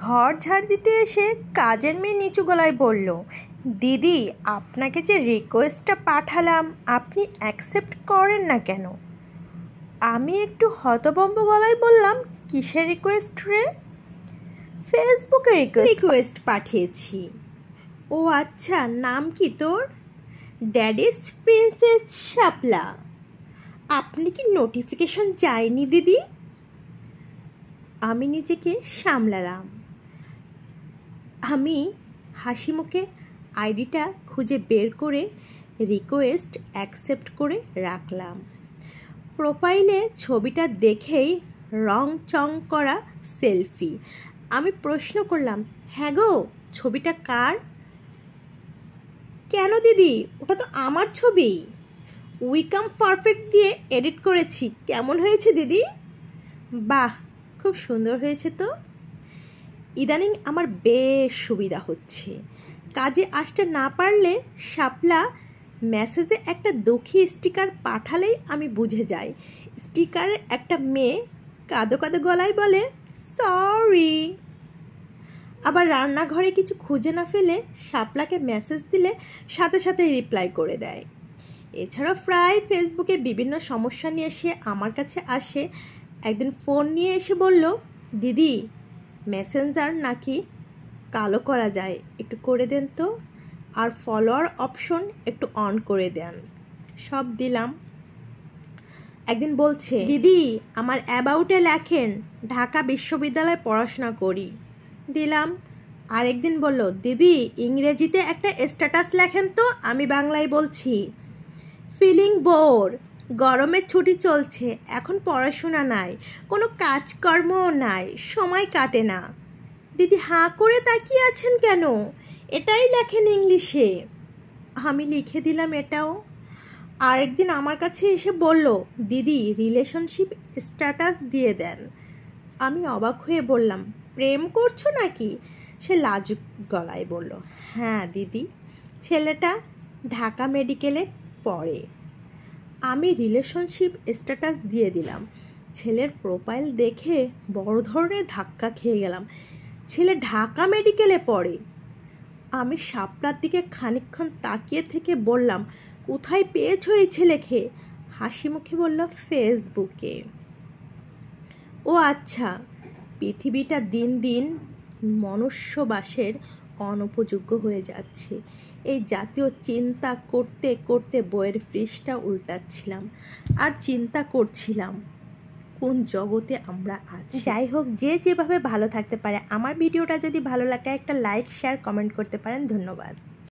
ঘর ঝাড় দিতে এসে কাজের মেয়ে নিচু গলায় বলল, দিদি আপনাকে যে রিকোয়েস্টটা পাঠালাম আপনি অ্যাকসেপ্ট করেন না কেন? আমি একটু হতভম্ব গলায় বললাম, কিসের রিকোয়েস্ট রে? ফেসবুকে রিকোয়েস্ট পাঠিয়েছি। ও আচ্ছা, নাম কি তোর? ড্যাডিস প্রিন্সেস শাপলা। আপনি কি নোটিফিকেশন যায়নি দিদি? আমি নিজেকে সামলালাম। আমি হাসি মুখে আইডিটা খুঁজে বের করে রিকোয়েস্ট অ্যাকসেপ্ট করে রাখলাম। প্রোফাইলে ছবিটা দেখেই রং চং করা সেলফি। আমি প্রশ্ন করলাম, হ্যাঁ গো, ছবিটা কার? কেন দিদি, ওটা তো আমার ছবি। উইকাম পারফেক্ট দিয়ে এডিট করেছি, কেমন হয়েছে দিদি? বাহ, খুব সুন্দর হয়েছে তো। ইদানিং আমার বেশ সুবিধা হচ্ছে। কাজে আসতে না পারলে শাপলা মেসেজে একটা দুঃখী স্টিকার পাঠালেই আমি বুঝে যাই। স্টিকারে একটা মেয়ে কাঁদো কাঁদো গলায় বলে, সরি। আবার রান্নাঘরে কিছু খুঁজে না ফেলে শাপলাকে মেসেজ দিলে সাথে সাথে রিপ্লাই করে দেয়। এছাড়াও প্রায় ফেসবুকে বিভিন্ন সমস্যা নিয়ে সে আমার কাছে আসে। একদিন ফোন নিয়ে এসে বলল, দিদি মেসেঞ্জার নাকি কালো করা যায়, একটু করে দেন তো, আর ফলোয়ার অপশন একটু অন করে দেন। সব দিলাম। একদিন বলছে, দিদি আমার অ্যাবাউটে লেখেন ঢাকা বিশ্ববিদ্যালয়ে পড়াশোনা করি, দিলাম। আরেকদিন বলল, দিদি ইংরেজিতে একটা স্ট্যাটাস লেখেন তো, আমি বাংলায় বলছি। ফিলিং বোর, গরমের ছুটি চলছে, এখন পড়াশোনা নাই, কোনো কাজকর্মও নাই, সময় কাটে না। দিদি হাঁ করে তাকিয়ে আছেন কেন? এটাই লেখেন ইংলিশে। আমি লিখে দিলাম এটাও। আরেকদিন আমার কাছে এসে বলল, দিদি রিলেশনশিপ স্ট্যাটাস দিয়ে দেন। আমি অবাক হয়ে বললাম, প্রেম করছো নাকি? সে লাজুক গলায় বলল, হ্যাঁ দিদি, ছেলেটা ঢাকা মেডিকেলে পড়ে। আমি রিলেশনশিপ স্ট্যাটাস দিয়ে দিলাম। ছেলের প্রোফাইল দেখে বড় ধরনের ধাক্কা খেয়ে গেলাম। ছেলে ঢাকা মেডিকেলে পড়ে। আমি শাপলার দিকে খানিকক্ষণ তাকিয়ে থেকে বললাম, কোথায় পেয়েছো এই ছেলেকে? হাসি মুখে বলল, ফেসবুকে। ও আচ্ছা। পৃথিবীটা দিন দিন মনুষ্যবাসের অনুপযোগ্য হয়ে যাচ্ছে। এই জাতীয় চিন্তা করতে করতে বইয়ের পৃষ্ঠা উল্টাচ্ছিলাম আর চিন্তা করছিলাম কোন জগতে আমরা আছি। যাই হোক, যে যেভাবে ভালো থাকতে পারে। আমার ভিডিওটা যদি ভালো লাগে একটা লাইক, শেয়ার, কমেন্ট করতে পারেন। ধন্যবাদ।